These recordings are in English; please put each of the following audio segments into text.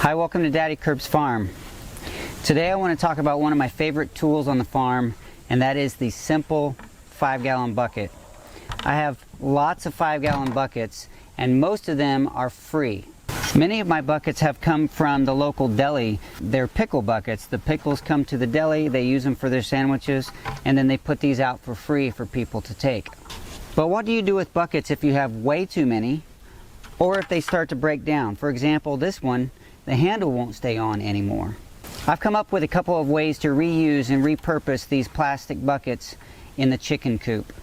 Hi, welcome to Daddy Curb's farm. Today I want to talk about one of my favorite tools on the farm, and that is the simple 5-gallon bucket. I have lots of 5-gallon buckets, and most of them are free. Many of my buckets have come from the local deli. They're pickle buckets. The pickles come to the deli, they use them for their sandwiches, and then they put these out for free for people to take. But what do you do with buckets if you have way too many, or if they start to break down? For example, this one, the handle won't stay on anymore. I've come up with a couple of ways to reuse and repurpose these plastic buckets in the chicken coop.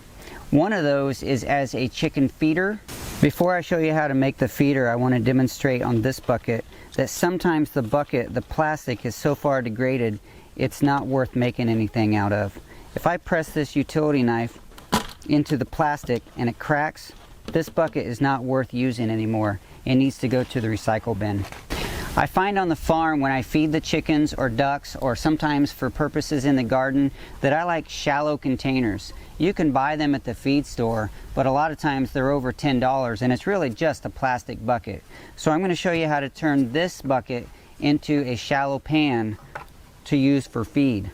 One of those is as a chicken feeder. Before I show you how to make the feeder, I want to demonstrate on this bucket that sometimes the bucket, the plastic, is so far degraded it's not worth making anything out of. If I press this utility knife into the plastic and it cracks, this bucket is not worth using anymore. It needs to go to the recycle bin. I find on the farm when I feed the chickens or ducks, or sometimes for purposes in the garden, that I like shallow containers. You can buy them at the feed store, but a lot of times they're over $10 and it's really just a plastic bucket. So I'm going to show you how to turn this bucket into a shallow pan to use for feed.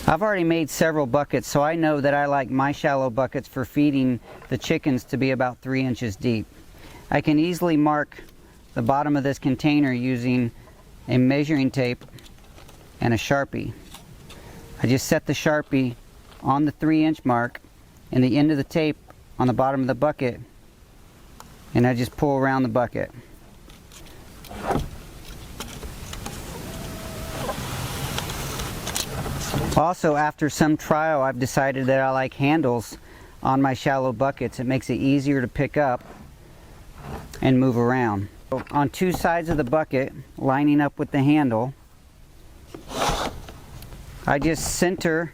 I've already made several buckets, so I know that I like my shallow buckets for feeding the chickens to be about 3 inches deep. I can easily mark the bottom of this container using a measuring tape and a Sharpie. I just set the Sharpie on the 3-inch mark and the end of the tape on the bottom of the bucket, and I just pull around the bucket. Also, after some trial, I've decided that I like handles on my shallow buckets. It makes it easier to pick up and move around. On two sides of the bucket, lining up with the handle, I just center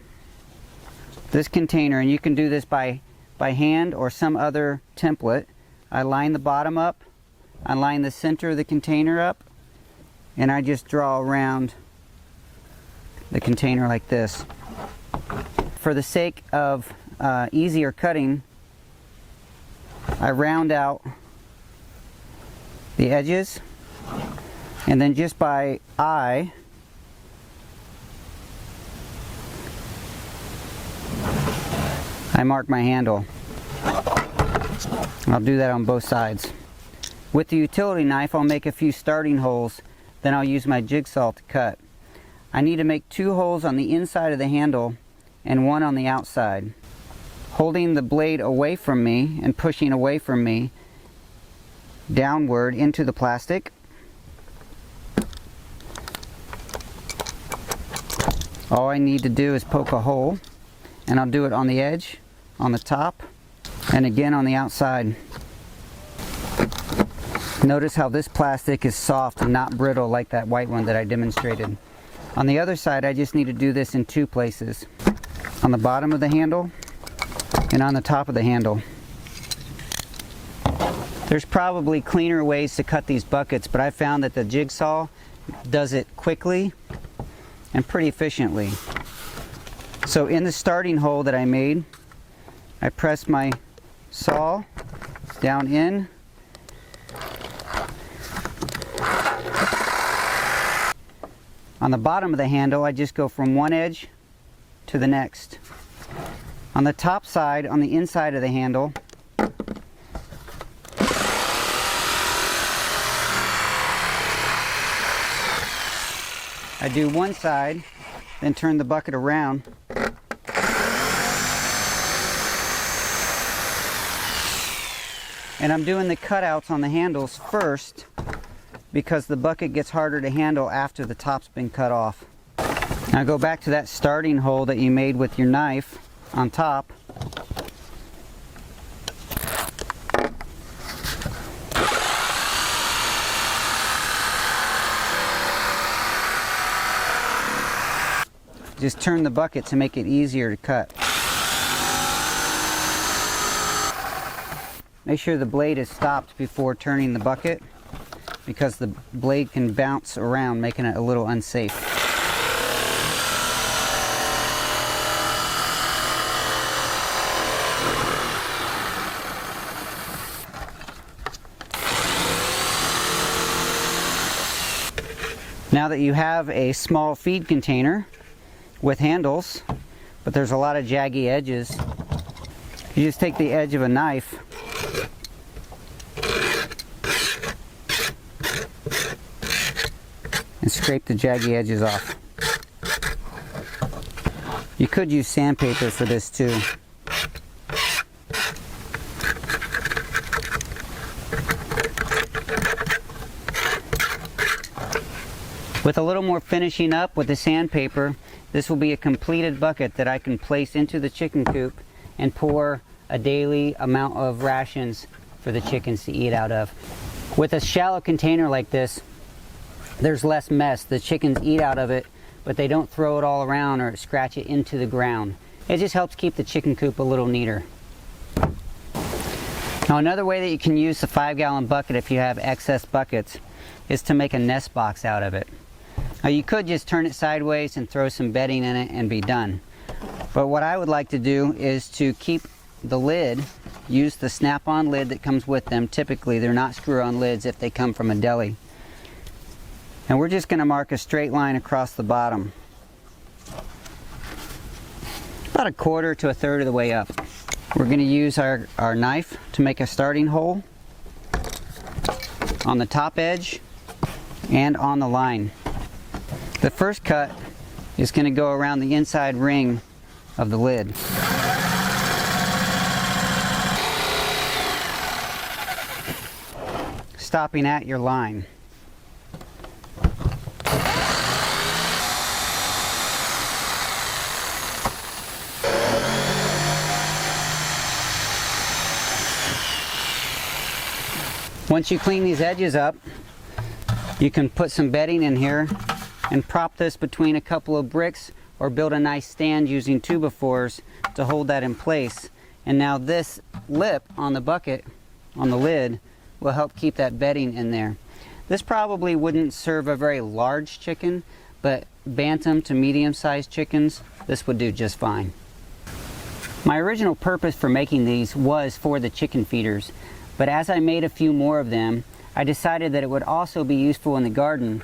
this container, and you can do this by hand or some other template. I line the bottom up, I line the center of the container up, and I just draw around the container like this. For the sake of easier cutting, I round out the edges, and then just by eye I mark my handle. I'll do that on both sides. With the utility knife, I'll make a few starting holes, then I'll use my jigsaw to cut. I need to make 2 holes on the inside of the handle and 1 on the outside. Holding the blade away from me and pushing away from me downward into the plastic, all I need to do is poke a hole, and I'll do it on the edge, on the top, and again on the outside. Notice how this plastic is soft and not brittle like that white one that I demonstrated. On the other side, I just need to do this in 2 places, on the bottom of the handle and on the top of the handle. There's probably cleaner ways to cut these buckets, but I found that the jigsaw does it quickly and pretty efficiently. So in the starting hole that I made, I press my saw down in, on the bottom of the handle I just go from one edge to the next. On the top side, on the inside of the handle, I do one side, then turn the bucket around. And I'm doing the cutouts on the handles first because the bucket gets harder to handle after the top's been cut off. Now go back to that starting hole that you made with your knife on top. Just turn the bucket to make it easier to cut. Make sure the blade is stopped before turning the bucket, because the blade can bounce around, making it a little unsafe. Now that you have a small feed container with handles, but there's a lot of jaggy edges, you just take the edge of a knife and scrape the jaggy edges off. You could use sandpaper for this too. With a little more finishing up with the sandpaper, this will be a completed bucket that I can place into the chicken coop and pour a daily amount of rations for the chickens to eat out of. With a shallow container like this, there's less mess. The chickens eat out of it, but they don't throw it all around or scratch it into the ground. It just helps keep the chicken coop a little neater. Now, another way that you can use the 5-gallon bucket if you have excess buckets is to make a nest box out of it. Now, you could just turn it sideways and throw some bedding in it and be done. But what I would like to do is to keep the lid, use the snap-on lid that comes with them. Typically, they're not screw-on lids if they come from a deli. And we're just going to mark a straight line across the bottom, about 1/4 to 1/3 of the way up. We're going to use our knife to make a starting hole on the top edge and on the line. The first cut is going to go around the inside ring of the lid. Stopping at your line. Once you clean these edges up, you can put some bedding in here and prop this between a couple of bricks or build a nice stand using 2x4s to hold that in place. And now this lip on the bucket, on the lid, will help keep that bedding in there. This probably wouldn't serve a very large chicken, but bantam to medium-sized chickens, this would do just fine. My original purpose for making these was for the chicken feeders, but as I made a few more of them, I decided that it would also be useful in the garden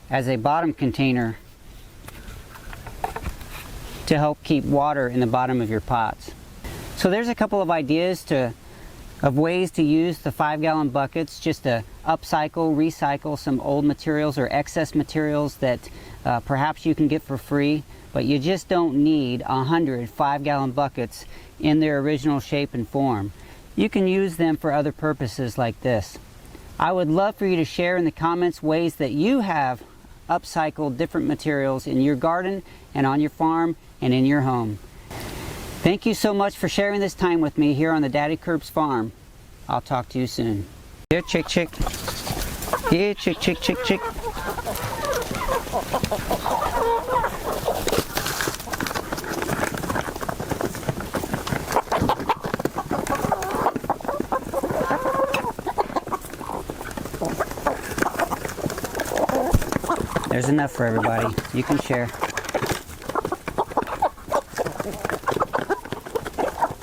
as a bottom container to help keep water in the bottom of your pots. So there's a couple of ideas of ways to use the 5-gallon buckets, just to upcycle, recycle some old materials or excess materials that perhaps you can get for free, but you just don't need 100 5-gallon buckets in their original shape and form. You can use them for other purposes like this. I would love for you to share in the comments ways that you have upcycled different materials in your garden and on your farm and in your home. Thank you so much for sharing this time with me here on the Daddy Curbs farm. I'll talk to you soon. Here, chick, chick. Here, chick, chick, chick, chick. There's enough for everybody. You can share.